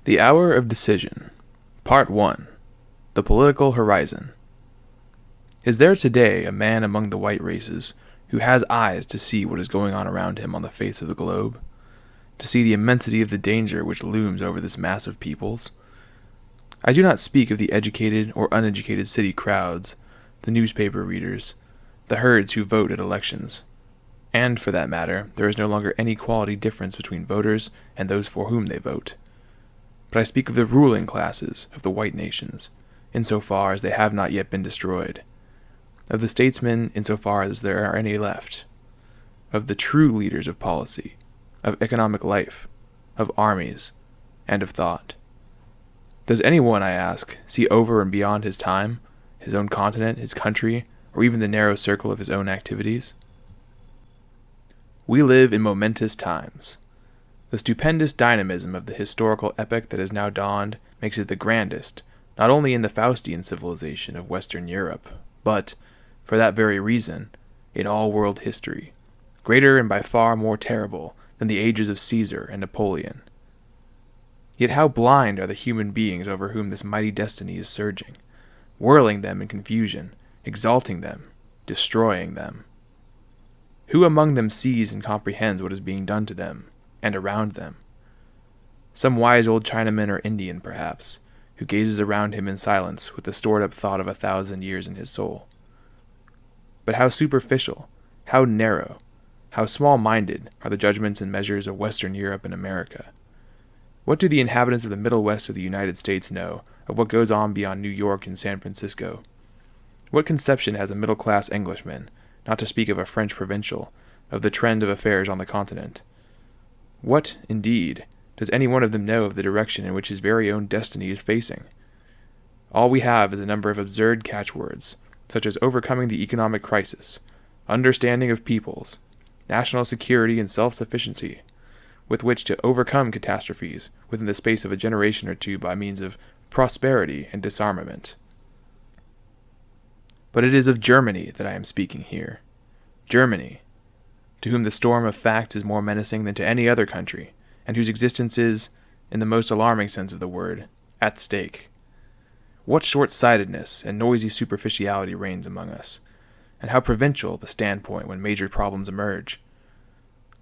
The Hour of Decision, Part 1, The Political Horizon. Is there today a man among the white races who has eyes to see what is going on around him on the face of the globe? To see the immensity of the danger which looms over this mass of peoples? I do not speak of the educated or uneducated city crowds, the newspaper readers, the herds who vote at elections. And, for that matter, there is no longer any quality difference between voters and those for whom they vote. But I speak of the ruling classes of the white nations, insofar as they have not yet been destroyed, of the statesmen insofar as there are any left, of the true leaders of policy, of economic life, of armies, and of thought. Does anyone, I ask, see over and beyond his time, his own continent, his country, or even the narrow circle of his own activities? We live in momentous times. The stupendous dynamism of the historical epoch that has now dawned makes it the grandest, not only in the Faustian civilization of Western Europe, but, for that very reason, in all world history, greater and by far more terrible than the ages of Caesar and Napoleon. Yet how blind are the human beings over whom this mighty destiny is surging, whirling them in confusion, exalting them, destroying them. Who among them sees and comprehends what is being done to them, and around them? Some wise old Chinaman or Indian, perhaps, who gazes around him in silence with the stored-up thought of 1,000 years in his soul. But how superficial, how narrow, how small-minded are the judgments and measures of Western Europe and America. What do the inhabitants of the Middle West of the United States know of what goes on beyond New York and San Francisco? What conception has a middle-class Englishman, not to speak of a French provincial, of the trend of affairs on the continent? What, indeed, does any one of them know of the direction in which his very own destiny is facing? All we have is a number of absurd catchwords, such as overcoming the economic crisis, understanding of peoples, national security and self-sufficiency, with which to overcome catastrophes within the space of a generation or two by means of prosperity and disarmament. But it is of Germany that I am speaking here. Germany, to whom the storm of facts is more menacing than to any other country, and whose existence is, in the most alarming sense of the word, at stake. What short-sightedness and noisy superficiality reigns among us, and how provincial the standpoint when major problems emerge.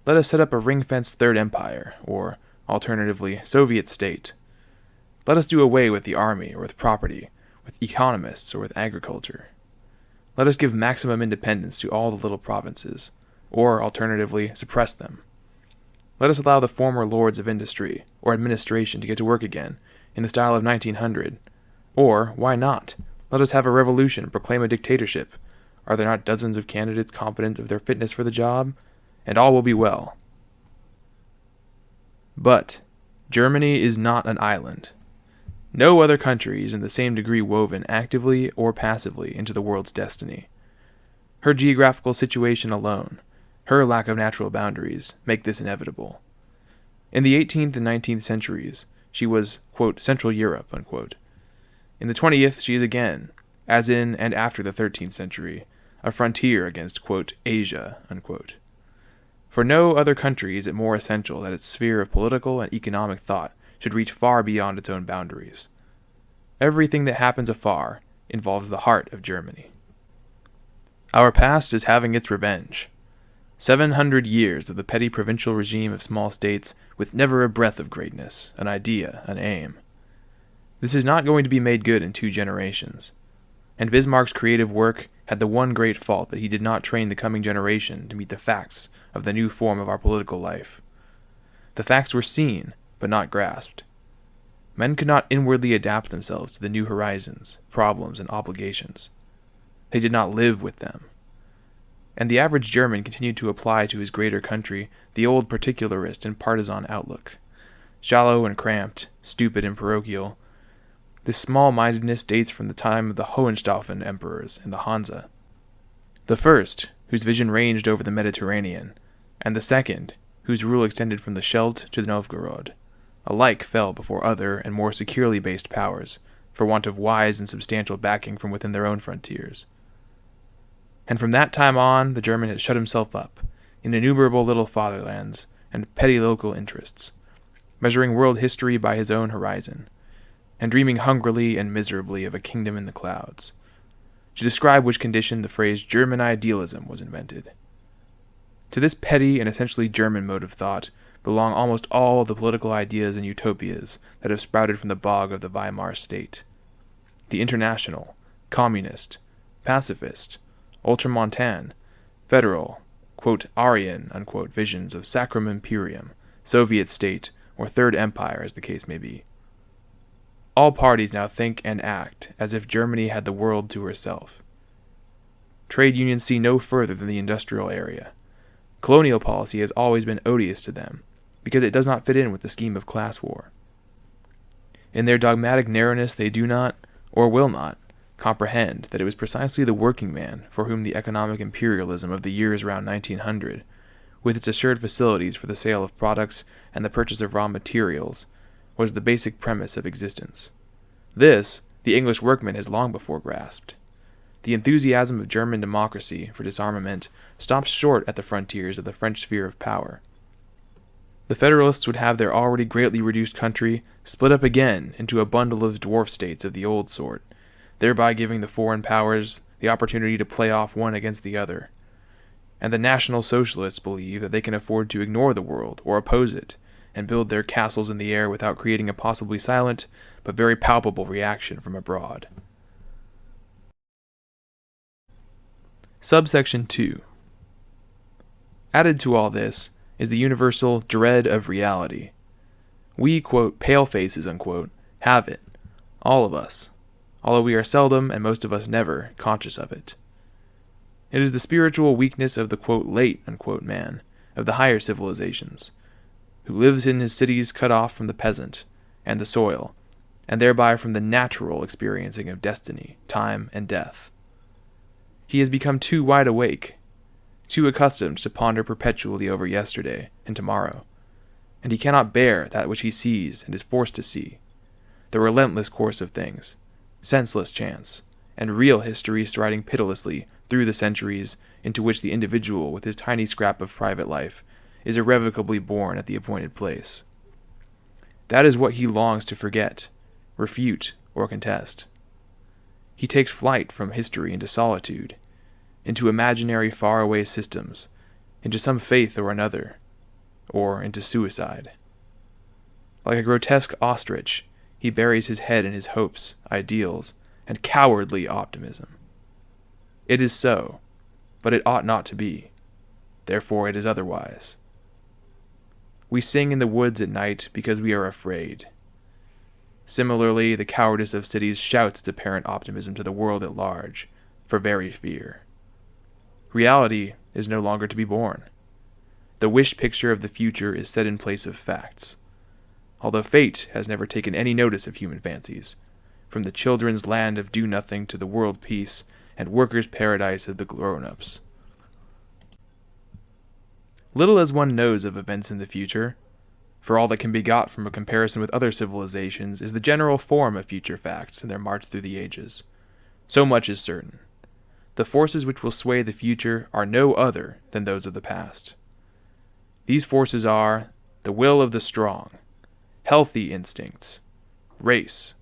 Let us set up a ring-fenced Third Empire, or, alternatively, Soviet state. Let us do away with the army or with property, with economists or with agriculture. Let us give maximum independence to all the little provinces, or, alternatively, suppress them. Let us allow the former lords of industry or administration to get to work again, in the style of 1900. Or, why not? Let us have a revolution, proclaim a dictatorship. Are there not dozens of candidates confident of their fitness for the job? And all will be well. But Germany is not an island. No other country is in the same degree woven actively or passively into the world's destiny. Her geographical situation alone, her lack of natural boundaries, make this inevitable. In the 18th and 19th centuries, she was, quote, Central Europe, unquote. In the 20th, she is again, as in and after the 13th century, a frontier against, quote, Asia, unquote. For no other country is it more essential that its sphere of political and economic thought should reach far beyond its own boundaries. Everything that happens afar involves the heart of Germany. Our past is having its revenge. 700 years of the petty provincial regime of small states with never a breath of greatness, an idea, an aim. This is not going to be made good in 2 generations. And Bismarck's creative work had the one great fault that he did not train the coming generation to meet the facts of the new form of our political life. The facts were seen, but not grasped. Men could not inwardly adapt themselves to the new horizons, problems, and obligations. They did not live with them. And the average German continued to apply to his greater country the old particularist and partisan outlook. Shallow and cramped, stupid and parochial, this small-mindedness dates from the time of the Hohenstaufen emperors and the Hansa. The first, whose vision ranged over the Mediterranean, and the second, whose rule extended from the Scheldt to the Novgorod, alike fell before other and more securely based powers, for want of wise and substantial backing from within their own frontiers. And from that time on, the German has shut himself up, in innumerable little fatherlands and petty local interests, measuring world history by his own horizon, and dreaming hungrily and miserably of a kingdom in the clouds, to describe which condition the phrase German idealism was invented. To this petty and essentially German mode of thought belong almost all the political ideas and utopias that have sprouted from the bog of the Weimar state. The international, communist, pacifist, ultramontane, federal, quote, Aryan, unquote, visions of Sacrum Imperium, Soviet state, or Third Empire as the case may be. All parties now think and act as if Germany had the world to herself. Trade unions see no further than the industrial area. Colonial policy has always been odious to them, because it does not fit in with the scheme of class war. In their dogmatic narrowness they do not, or will not, comprehend that it was precisely the working man for whom the economic imperialism of the years around 1900, with its assured facilities for the sale of products and the purchase of raw materials, was the basic premise of existence. This, the English workman has long before grasped. The enthusiasm of German democracy for disarmament stops short at the frontiers of the French sphere of power. The Federalists would have their already greatly reduced country split up again into a bundle of dwarf states of the old sort, thereby giving the foreign powers the opportunity to play off one against the other. And the National Socialists believe that they can afford to ignore the world or oppose it, and build their castles in the air without creating a possibly silent but very palpable reaction from abroad. Subsection 2. Added to all this is the universal dread of reality. We, quote, pale-faces, unquote, have it, all of us, although we are seldom, and most of us never, conscious of it. It is the spiritual weakness of the, quote, late, unquote, man, of the higher civilizations, who lives in his cities cut off from the peasant and the soil, and thereby from the natural experiencing of destiny, time, and death. He has become too wide awake, too accustomed to ponder perpetually over yesterday and tomorrow, and he cannot bear that which he sees and is forced to see, the relentless course of things, senseless chance, and real history striding pitilessly through the centuries into which the individual with his tiny scrap of private life is irrevocably born at the appointed place. That is what he longs to forget, refute, or contest. He takes flight from history into solitude, into imaginary faraway systems, into some faith or another, or into suicide. Like a grotesque ostrich, he buries his head in his hopes, ideals, and cowardly optimism. It is so, but it ought not to be. Therefore it is otherwise. We sing in the woods at night because we are afraid. Similarly, the cowardice of cities shouts its apparent optimism to the world at large, for very fear. Reality is no longer to be born. The wish picture of the future is set in place of facts, although fate has never taken any notice of human fancies, from the children's land of do-nothing to the world peace and workers' paradise of the grown-ups. Little as one knows of events in the future, for all that can be got from a comparison with other civilizations is the general form of future facts in their march through the ages. So much is certain. The forces which will sway the future are no other than those of the past. These forces are the will of the strong, healthy instincts, race,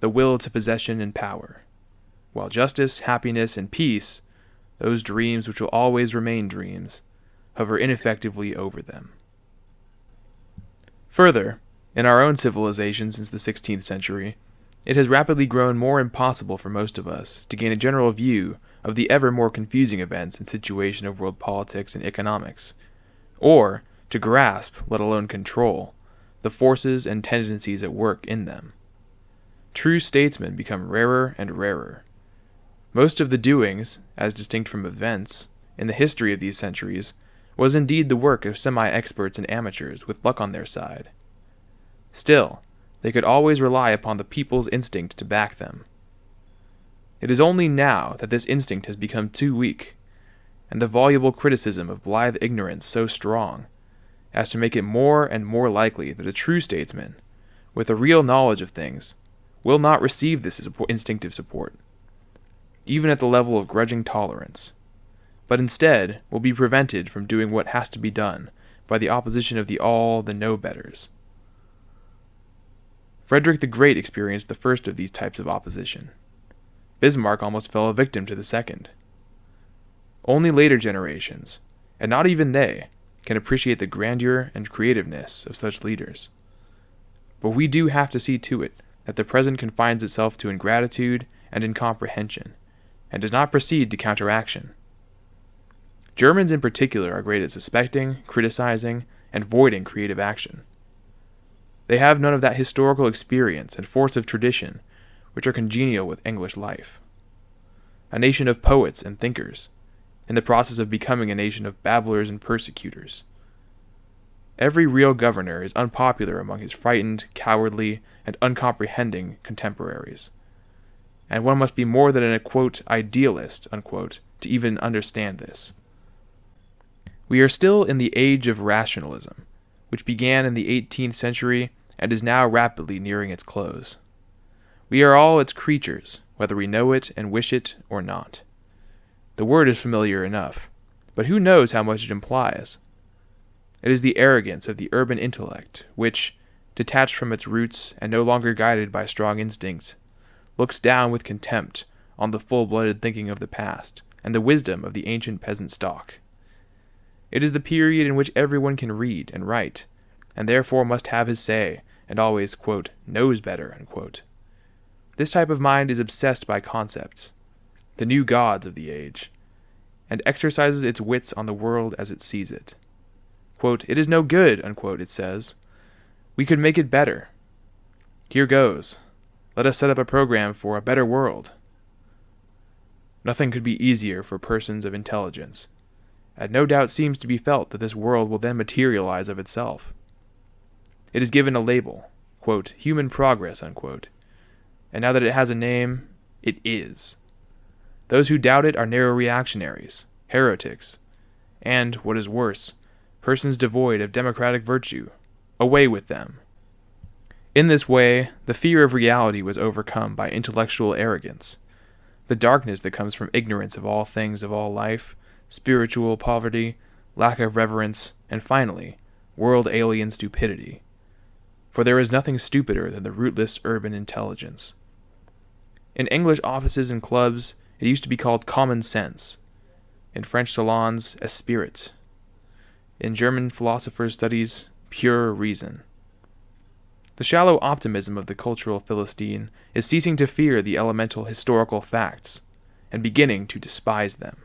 the will to possession and power, while justice, happiness, and peace, those dreams which will always remain dreams, hover ineffectively over them. Further, in our own civilization since the 16th century, it has rapidly grown more impossible for most of us to gain a general view of the ever more confusing events and situation of world politics and economics, or to grasp, let alone control, the forces and tendencies at work in them. True statesmen become rarer and rarer. Most of the doings, as distinct from events, in the history of these centuries, was indeed the work of semi-experts and amateurs with luck on their side. Still, they could always rely upon the people's instinct to back them. It is only now that this instinct has become too weak, and the voluble criticism of blithe ignorance so strong, as to make it more and more likely that a true statesman, with a real knowledge of things, will not receive this instinctive support, even at the level of grudging tolerance, but instead will be prevented from doing what has to be done by the opposition of the no-betters. Frederick the Great experienced the first of these types of opposition. Bismarck almost fell a victim to the second. Only later generations, and not even they, can appreciate the grandeur and creativeness of such leaders. But we do have to see to it that the present confines itself to ingratitude and incomprehension, and does not proceed to counteraction. Germans in particular are great at suspecting, criticizing, and voiding creative action. They have none of that historical experience and force of tradition which are congenial with English life. A nation of poets and thinkers, in the process of becoming a nation of babblers and persecutors. Every real governor is unpopular among his frightened, cowardly, and uncomprehending contemporaries. And one must be more than a, quote, idealist, unquote, to even understand this. We are still in the age of rationalism, which began in the 18th century and is now rapidly nearing its close. We are all its creatures, whether we know it and wish it or not. The word is familiar enough, but who knows how much it implies? It is the arrogance of the urban intellect, which, detached from its roots and no longer guided by strong instincts, looks down with contempt on the full-blooded thinking of the past and the wisdom of the ancient peasant stock. It is the period in which everyone can read and write, and therefore must have his say, and always, quote, knows better, unquote. This type of mind is obsessed by concepts, the new gods of the age, and exercises its wits on the world as it sees it. Quote, it is no good, unquote, it says. We could make it better. Here goes. Let us set up a program for a better world. Nothing could be easier for persons of intelligence, and no doubt seems to be felt that this world will then materialize of itself. It is given a label, quote, human progress, unquote, and now that it has a name, it is. Those who doubt it are narrow reactionaries, heretics, and, what is worse, persons devoid of democratic virtue. Away with them. In this way, the fear of reality was overcome by intellectual arrogance, the darkness that comes from ignorance of all things of all life, spiritual poverty, lack of reverence, and finally, world-alien stupidity. For there is nothing stupider than the rootless urban intelligence. In English offices and clubs, it used to be called common sense. In French salons, esprit. In German philosophers' studies, pure reason. The shallow optimism of the cultural Philistine is ceasing to fear the elemental historical facts, and beginning to despise them.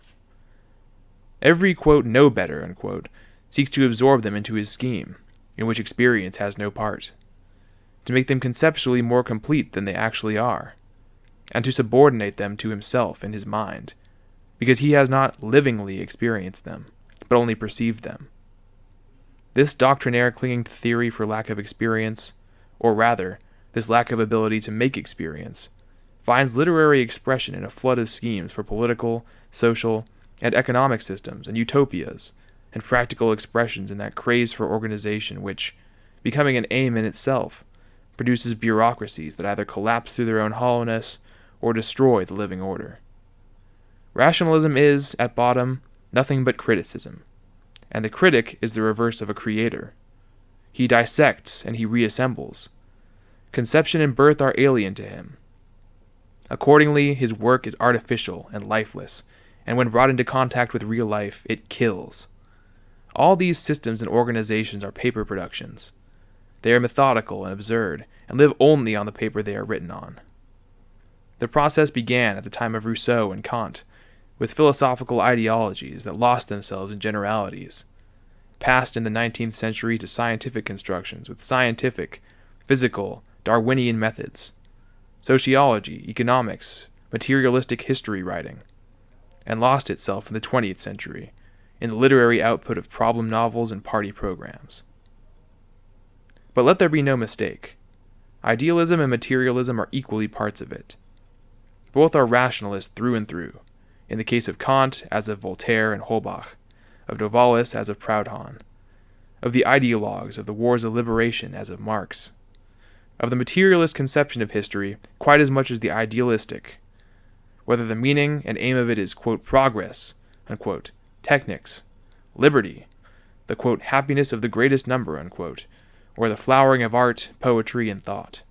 Every, quote, know better, unquote, seeks to absorb them into his scheme, in which experience has no part, to make them conceptually more complete than they actually are, and to subordinate them to himself in his mind, because he has not livingly experienced them, but only perceived them. This doctrinaire clinging to theory for lack of experience, or rather, this lack of ability to make experience, finds literary expression in a flood of schemes for political, social, and economic systems and utopias, and practical expressions in that craze for organization which, becoming an aim in itself, produces bureaucracies that either collapse through their own hollowness or destroy the living order. Rationalism is, at bottom, nothing but criticism, and the critic is the reverse of a creator. He dissects and he reassembles. Conception and birth are alien to him. Accordingly, his work is artificial and lifeless, and when brought into contact with real life, it kills. All these systems and organizations are paper productions. They are methodical and absurd, and live only on the paper they are written on. The process began at the time of Rousseau and Kant, with philosophical ideologies that lost themselves in generalities, passed in the 19th century to scientific constructions with scientific, physical, Darwinian methods, sociology, economics, materialistic history writing, and lost itself in the 20th century in the literary output of problem novels and party programs. But let there be no mistake. Idealism and materialism are equally parts of it. Both are rationalist through and through, in the case of Kant as of Voltaire and Holbach, of Novalis as of Proudhon, of the ideologues of the wars of liberation as of Marx, of the materialist conception of history quite as much as the idealistic, whether the meaning and aim of it is, quote, progress, unquote, technics, liberty, the, quote, happiness of the greatest number, unquote, or the flowering of art, poetry, and thought.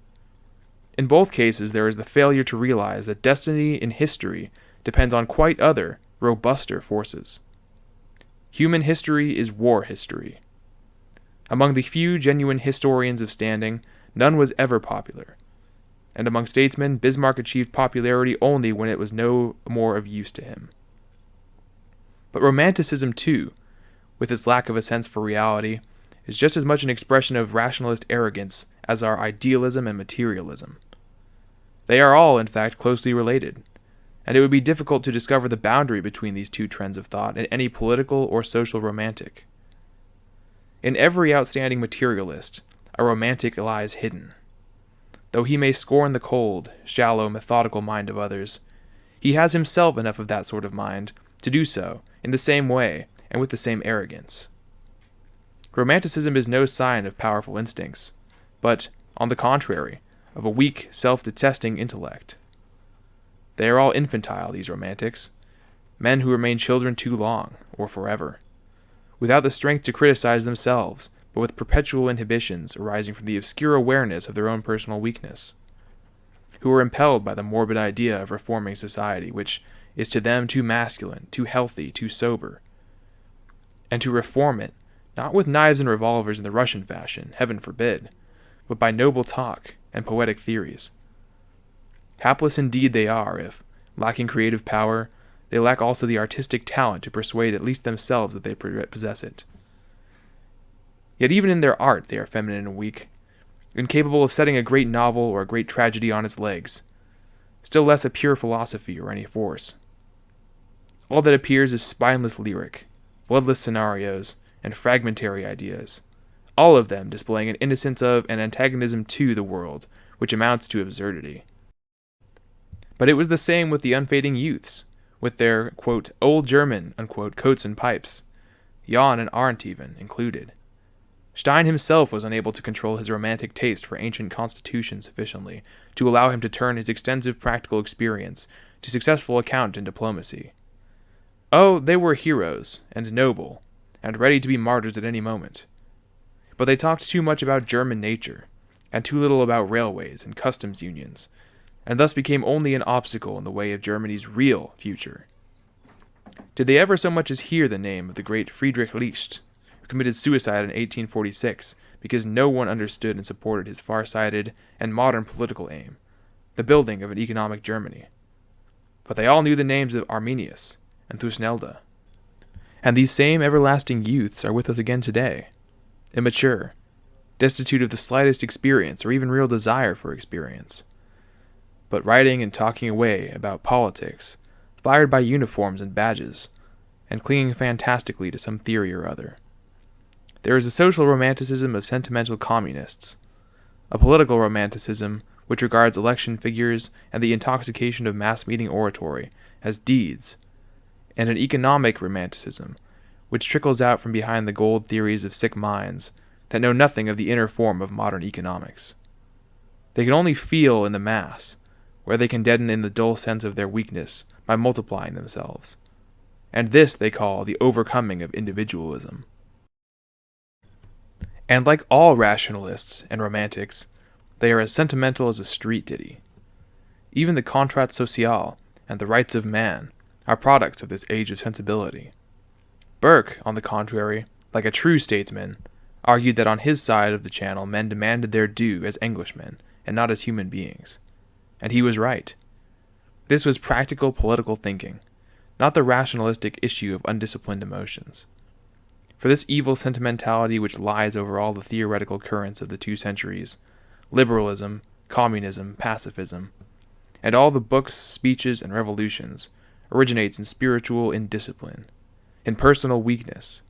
In both cases, there is the failure to realize that destiny in history depends on quite other, robuster forces. Human history is war history. Among the few genuine historians of standing, none was ever popular. And among statesmen, Bismarck achieved popularity only when it was no more of use to him. But Romanticism, too, with its lack of a sense for reality, is just as much an expression of rationalist arrogance as are idealism and materialism. They are all, in fact, closely related, and it would be difficult to discover the boundary between these two trends of thought in any political or social romantic. In every outstanding materialist, a romantic lies hidden. Though he may scorn the cold, shallow, methodical mind of others, he has himself enough of that sort of mind to do so in the same way and with the same arrogance. Romanticism is no sign of powerful instincts, but, on the contrary, of a weak, self-detesting intellect. They are all infantile, these romantics, men who remain children too long, or forever, without the strength to criticize themselves, but with perpetual inhibitions arising from the obscure awareness of their own personal weakness, who are impelled by the morbid idea of reforming society, which is to them too masculine, too healthy, too sober, and to reform it, not with knives and revolvers in the Russian fashion, heaven forbid, but by noble talk and poetic theories. Hapless indeed they are if, lacking creative power, they lack also the artistic talent to persuade at least themselves that they possess it. Yet even in their art they are feminine and weak, incapable of setting a great novel or a great tragedy on its legs, still less a pure philosophy or any force. All that appears is spineless lyric, bloodless scenarios, and fragmentary ideas, all of them displaying an innocence of and antagonism to the world, which amounts to absurdity. But it was the same with the unfading youths, with their, quote, old German, unquote, coats and pipes, Jan and Arndt even, included. Stein himself was unable to control his romantic taste for ancient constitutions sufficiently to allow him to turn his extensive practical experience to successful account in diplomacy. Oh, they were heroes, and noble, and ready to be martyrs at any moment. But they talked too much about German nature, and too little about railways and customs unions, and thus became only an obstacle in the way of Germany's real future. Did they ever so much as hear the name of the great Friedrich List, who committed suicide in 1846 because no one understood and supported his far-sighted and modern political aim, the building of an economic Germany? But they all knew the names of Arminius and Thusnelda. And these same everlasting youths are with us again today, immature, destitute of the slightest experience or even real desire for experience, but writing and talking away about politics, fired by uniforms and badges, and clinging fantastically to some theory or other. There is a social romanticism of sentimental communists, a political romanticism which regards election figures and the intoxication of mass-meeting oratory as deeds, and an economic romanticism which trickles out from behind the gold theories of sick minds that know nothing of the inner form of modern economics. They can only feel in the mass, where they can deaden in the dull sense of their weakness by multiplying themselves. And this they call the overcoming of individualism. And like all rationalists and romantics, they are as sentimental as a street ditty. Even the contrat social and the rights of man are products of this age of sensibility. Burke, on the contrary, like a true statesman, argued that on his side of the channel men demanded their due as Englishmen and not as human beings. And he was right. This was practical political thinking, not the rationalistic issue of undisciplined emotions. For this evil sentimentality which lies over all the theoretical currents of the 2 centuries, liberalism, communism, pacifism, and all the books, speeches, and revolutions, originates in spiritual indiscipline, in personal weakness,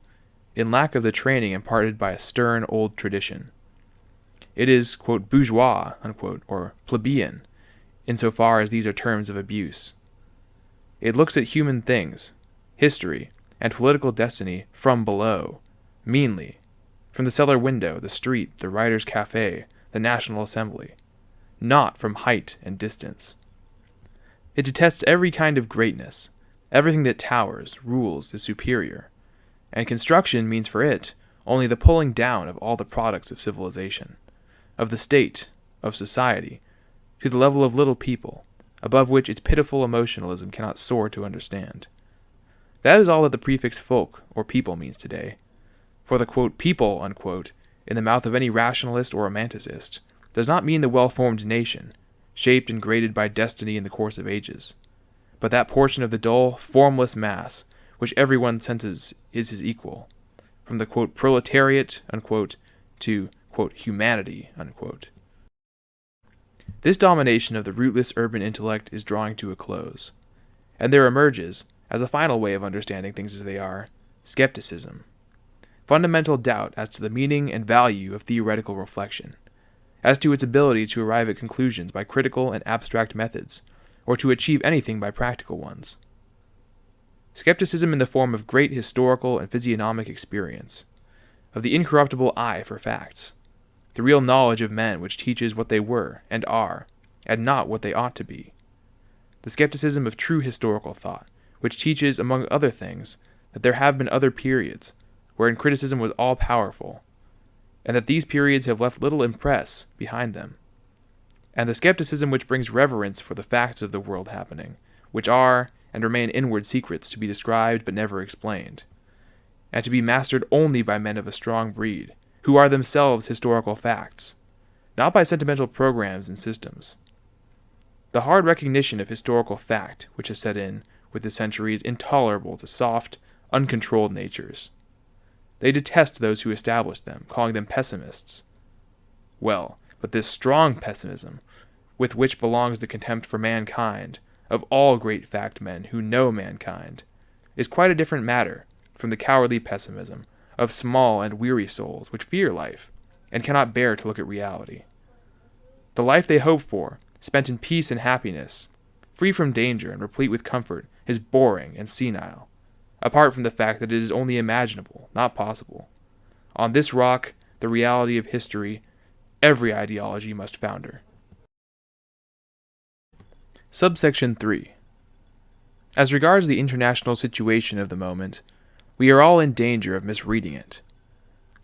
in lack of the training imparted by a stern old tradition. It is, quote, bourgeois, unquote, or plebeian, insofar as these are terms of abuse. It looks at human things, history, and political destiny from below, meanly, from the cellar window, the street, the writer's cafe, the National Assembly, not from height and distance. It detests every kind of greatness. Everything that towers, rules, is superior, and construction means for it only the pulling down of all the products of civilization, of the state, of society, to the level of little people, above which its pitiful emotionalism cannot soar to understand. That is all that the prefix folk, or people, means today. For the, quote, people, unquote, in the mouth of any rationalist or romanticist, does not mean the well-formed nation, shaped and graded by destiny in the course of ages, but that portion of the dull, formless mass which everyone senses is his equal, from the, quote, proletariat, unquote, to, quote, humanity, unquote. This domination of the rootless urban intellect is drawing to a close, and there emerges, as a final way of understanding things as they are, skepticism. Fundamental doubt as to the meaning and value of theoretical reflection, as to its ability to arrive at conclusions by critical and abstract methods, or to achieve anything by practical ones. Skepticism in the form of great historical and physiognomic experience, of the incorruptible eye for facts, the real knowledge of men which teaches what they were and are, and not what they ought to be. The skepticism of true historical thought, which teaches, among other things, that there have been other periods, wherein criticism was all-powerful, and that these periods have left little impress behind them. And the skepticism which brings reverence for the facts of the world happening, which are and remain inward secrets to be described but never explained, and to be mastered only by men of a strong breed, who are themselves historical facts, not by sentimental programs and systems. The hard recognition of historical fact which has set in with the century is intolerable to soft, uncontrolled natures. They detest those who establish them, calling them pessimists. Well, but this strong pessimism, with which belongs the contempt for mankind, of all great fact men who know mankind, is quite a different matter from the cowardly pessimism of small and weary souls which fear life, and cannot bear to look at reality. The life they hope for, spent in peace and happiness, free from danger and replete with comfort, is boring and senile, apart from the fact that it is only imaginable, not possible. On this rock, the reality of history, every ideology must founder. Subsection 3. As regards the international situation of the moment, we are all in danger of misreading it.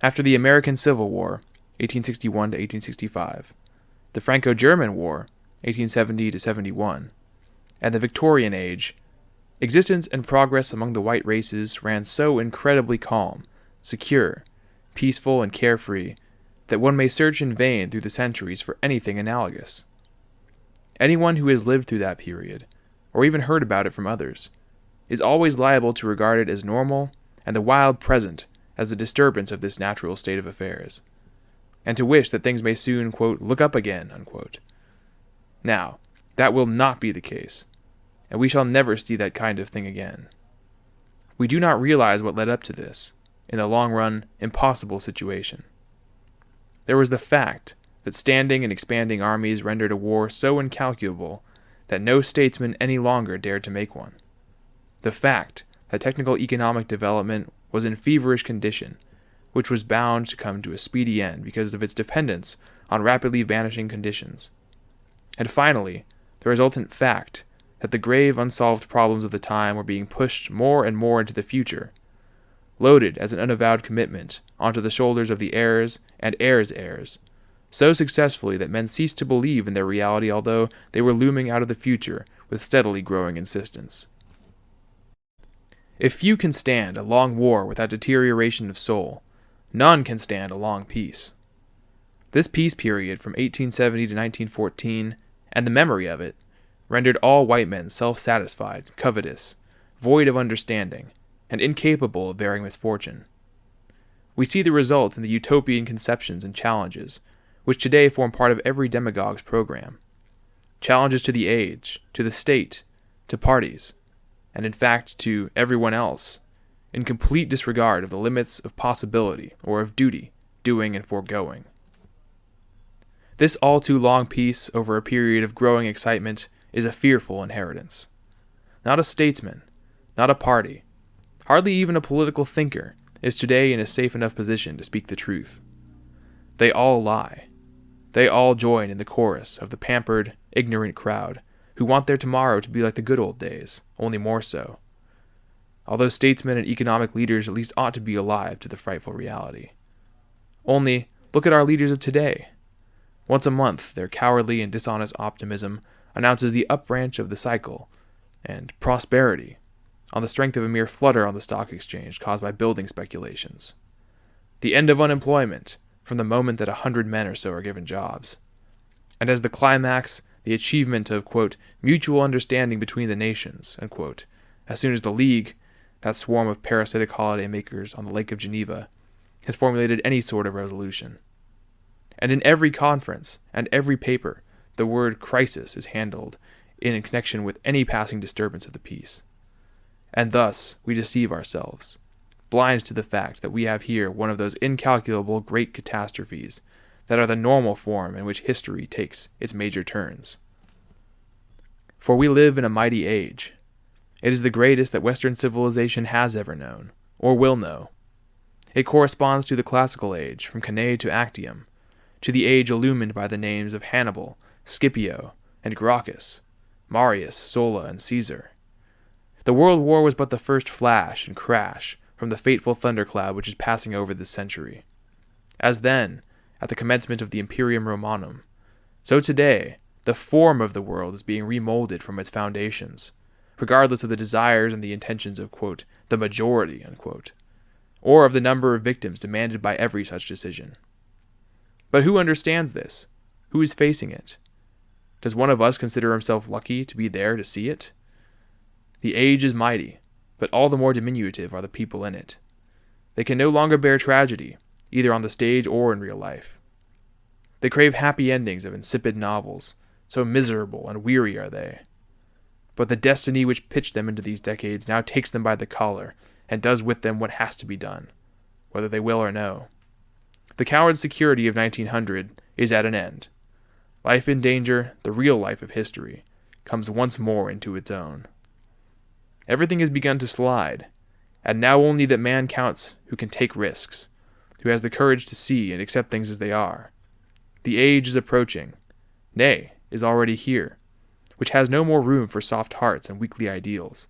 After the American Civil War, 1861 to 1865, the Franco-German War, 1870 to 71, and the Victorian Age, existence and progress among the white races ran so incredibly calm, secure, peaceful, and carefree that one may search in vain through the centuries for anything analogous. Anyone who has lived through that period, or even heard about it from others, is always liable to regard it as normal and the wild present as the disturbance of this natural state of affairs, and to wish that things may soon, quote, look up again, unquote. Now, that will not be the case, and we shall never see that kind of thing again. We do not realize what led up to this, in the long run, impossible situation. There was the fact that standing and expanding armies rendered a war so incalculable that no statesman any longer dared to make one. The fact that technical economic development was in feverish condition, which was bound to come to a speedy end because of its dependence on rapidly vanishing conditions. And finally, the resultant fact that the grave unsolved problems of the time were being pushed more and more into the future, loaded as an unavowed commitment onto the shoulders of the heirs and heirs' heirs, so successfully that men ceased to believe in their reality although they were looming out of the future with steadily growing insistence. If few can stand a long war without deterioration of soul, none can stand a long peace. This peace period from 1870 to 1914, and the memory of it, rendered all white men self-satisfied, covetous, void of understanding, and incapable of bearing misfortune. We see the result in the utopian conceptions and challenges, which today form part of every demagogue's program. Challenges to the age, to the state, to parties, and in fact to everyone else, in complete disregard of the limits of possibility or of duty, doing and foregoing. This all too long peace over a period of growing excitement is a fearful inheritance. Not a statesman, not a party, hardly even a political thinker is today in a safe enough position to speak the truth. They all lie. They all join in the chorus of the pampered, ignorant crowd who want their tomorrow to be like the good old days, only more so. Although statesmen and economic leaders at least ought to be alive to the frightful reality. Only, look at our leaders of today. Once a month, their cowardly and dishonest optimism announces the upbranch of the cycle, and prosperity, on the strength of a mere flutter on the stock exchange caused by building speculations. The end of unemployment, from the moment that 100 men or so are given jobs. And as the climax, the achievement of, quote, mutual understanding between the nations, unquote, as soon as the League, that swarm of parasitic holiday-makers on the Lake of Geneva, has formulated any sort of resolution. And in every conference and every paper, the word crisis is handled in connection with any passing disturbance of the peace. And thus we deceive ourselves, blind to the fact that we have here one of those incalculable great catastrophes that are the normal form in which history takes its major turns. For we live in a mighty age. It is the greatest that Western civilization has ever known, or will know. It corresponds to the classical age, from Cannae to Actium, to the age illumined by the names of Hannibal, Scipio, and Gracchus, Marius, Sulla, and Caesar. The World War was but the first flash and crash from the fateful thundercloud which is passing over this century. As then, at the commencement of the Imperium Romanum, so today, the form of the world is being remolded from its foundations, regardless of the desires and the intentions of, quote, the majority, unquote, or of the number of victims demanded by every such decision. But who understands this? Who is facing it? Does one of us consider himself lucky to be there to see it? The age is mighty, but all the more diminutive are the people in it. They can no longer bear tragedy, either on the stage or in real life. They crave happy endings of insipid novels, so miserable and weary are they. But the destiny which pitched them into these decades now takes them by the collar and does with them what has to be done, whether they will or no. The coward security of 1900 is at an end. Life in danger, the real life of history, comes once more into its own. Everything has begun to slide, and now only that man counts who can take risks, who has the courage to see and accept things as they are. The age is approaching, nay, is already here, which has no more room for soft hearts and weakly ideals.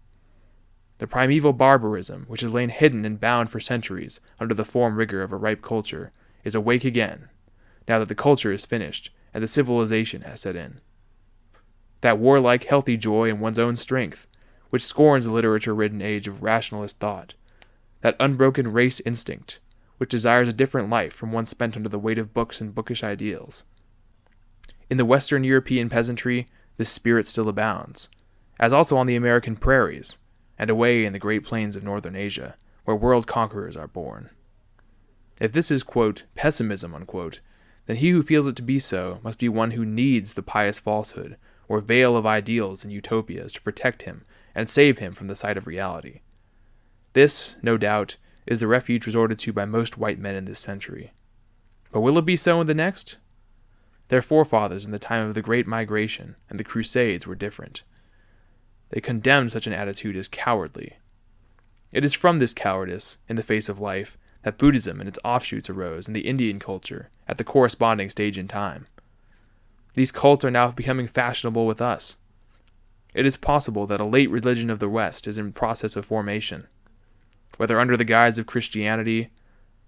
The primeval barbarism, which has lain hidden and bound for centuries under the form rigor of a ripe culture, is awake again, now that the culture is finished and the civilization has set in. That warlike, healthy joy in one's own strength, which scorns the literature-ridden age of rationalist thought, that unbroken race instinct, which desires a different life from one spent under the weight of books and bookish ideals. In the Western European peasantry, this spirit still abounds, as also on the American prairies, and away in the great plains of northern Asia, where world conquerors are born. If this is, quote, pessimism, unquote, then he who feels it to be so must be one who needs the pious falsehood or veil of ideals and utopias to protect him and save him from the sight of reality. This, no doubt, is the refuge resorted to by most white men in this century. But will it be so in the next? Their forefathers in the time of the Great Migration and the Crusades were different. They condemned such an attitude as cowardly. It is from this cowardice, in the face of life, that Buddhism and its offshoots arose in the Indian culture at the corresponding stage in time. These cults are now becoming fashionable with us. It is possible that a late religion of the West is in process of formation. Whether under the guise of Christianity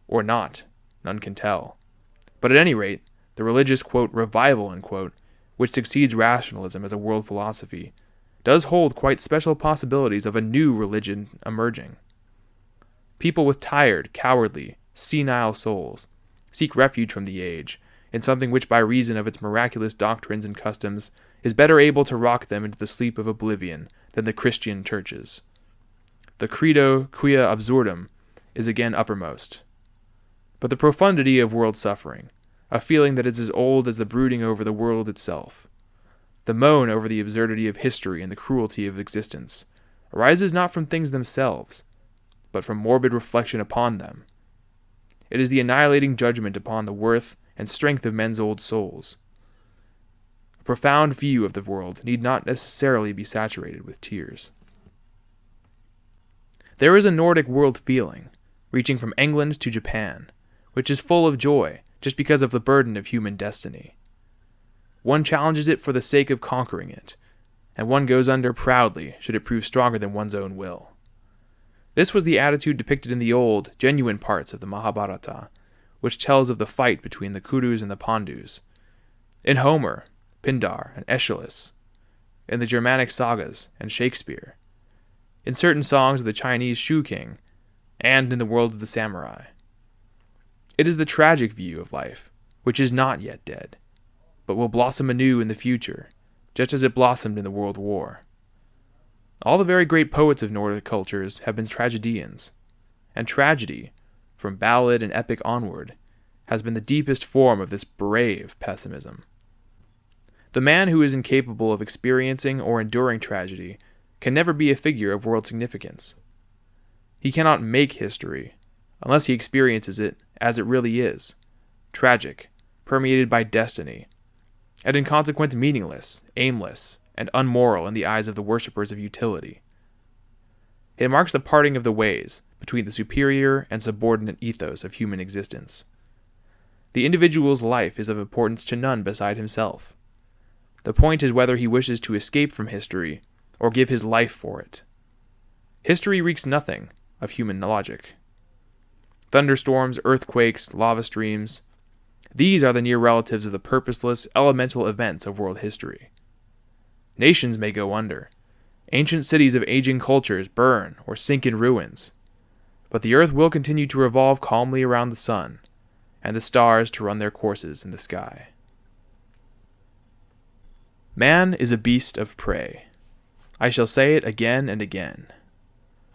or not, none can tell. But at any rate, the religious, quote, revival, unquote, which succeeds rationalism as a world philosophy, does hold quite special possibilities of a new religion emerging. People with tired, cowardly, senile souls seek refuge from the age in something which by reason of its miraculous doctrines and customs is better able to rock them into the sleep of oblivion than the Christian churches. The credo quia absurdum is again uppermost. But the profundity of world suffering, a feeling that is as old as the brooding over the world itself, the moan over the absurdity of history and the cruelty of existence, arises not from things themselves, but from morbid reflection upon them. It is the annihilating judgment upon the worth and strength of men's old souls. A profound view of the world need not necessarily be saturated with tears. There is a Nordic world feeling, reaching from England to Japan, which is full of joy just because of the burden of human destiny. One challenges it for the sake of conquering it, and one goes under proudly should it prove stronger than one's own will. This was the attitude depicted in the old, genuine parts of the Mahabharata, which tells of the fight between the Kurus and the Pandus, In Homer, Pindar, and Aeschylus, in the Germanic sagas and Shakespeare, in certain songs of the Chinese Shu King, and in the world of the samurai. It is the tragic view of life, which is not yet dead, but will blossom anew in the future, just as it blossomed in the World War. All the very great poets of Nordic cultures have been tragedians, and tragedy, from ballad and epic onward, has been the deepest form of this brave pessimism. The man who is incapable of experiencing or enduring tragedy can never be a figure of world significance. He cannot make history, unless he experiences it as it really is, tragic, permeated by destiny, and in consequence meaningless, aimless, and unmoral in the eyes of the worshippers of utility. It marks the parting of the ways between the superior and subordinate ethos of human existence. The individual's life is of importance to none beside himself. The point is whether he wishes to escape from history or give his life for it. History reeks nothing of human logic. Thunderstorms, earthquakes, lava streams, these are the near relatives of the purposeless, elemental events of world history. Nations may go under. Ancient cities of aging cultures burn or sink in ruins. But the earth will continue to revolve calmly around the sun, and the stars to run their courses in the sky. Man is a beast of prey. I shall say it again and again.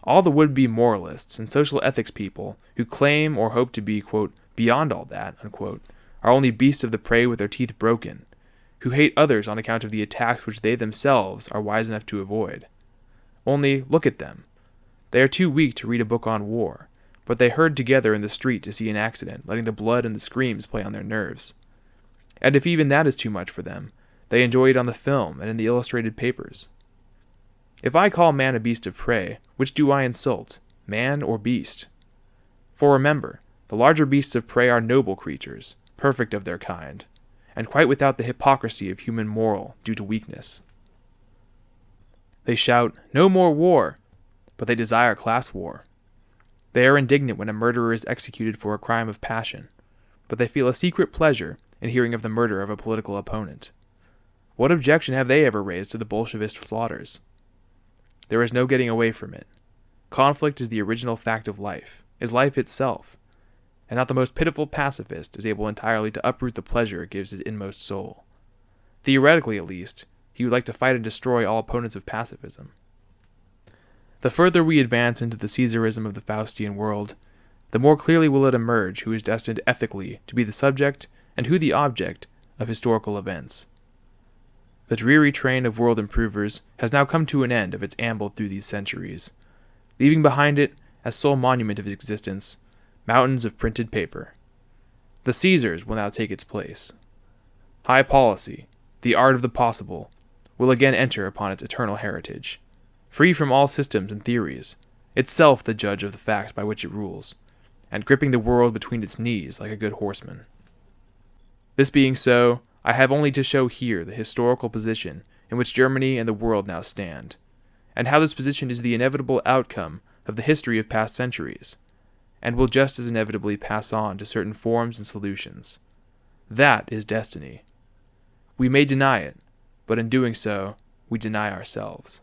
All the would-be moralists and social ethics people who claim or hope to be, quote, beyond all that, unquote, are only beasts of the prey with their teeth broken, who hate others on account of the attacks which they themselves are wise enough to avoid. Only look at them. They are too weak to read a book on war, but they herd together in the street to see an accident, letting the blood and the screams play on their nerves. And if even that is too much for them, they enjoy it on the film and in the illustrated papers. If I call man a beast of prey, which do I insult, man or beast? For remember, the larger beasts of prey are noble creatures, perfect of their kind, and quite without the hypocrisy of human moral due to weakness. They shout, "No more war," but they desire class war. They are indignant when a murderer is executed for a crime of passion, but they feel a secret pleasure in hearing of the murder of a political opponent. What objection have they ever raised to the Bolshevist slaughters? There is no getting away from it. Conflict is the original fact of life, is life itself, and not the most pitiful pacifist is able entirely to uproot the pleasure it gives his inmost soul. Theoretically, at least, he would like to fight and destroy all opponents of pacifism. The further we advance into the Caesarism of the Faustian world, the more clearly will it emerge who is destined ethically to be the subject and who the object of historical events. The dreary train of world improvers has now come to an end of its amble through these centuries, leaving behind it, as sole monument of its existence, mountains of printed paper. The Caesars will now take its place. High policy, the art of the possible, will again enter upon its eternal heritage, free from all systems and theories, itself the judge of the facts by which it rules, and gripping the world between its knees like a good horseman. This being so, I have only to show here the historical position in which Germany and the world now stand, and how this position is the inevitable outcome of the history of past centuries, and will just as inevitably pass on to certain forms and solutions. That is destiny. We may deny it, but in doing so, we deny ourselves.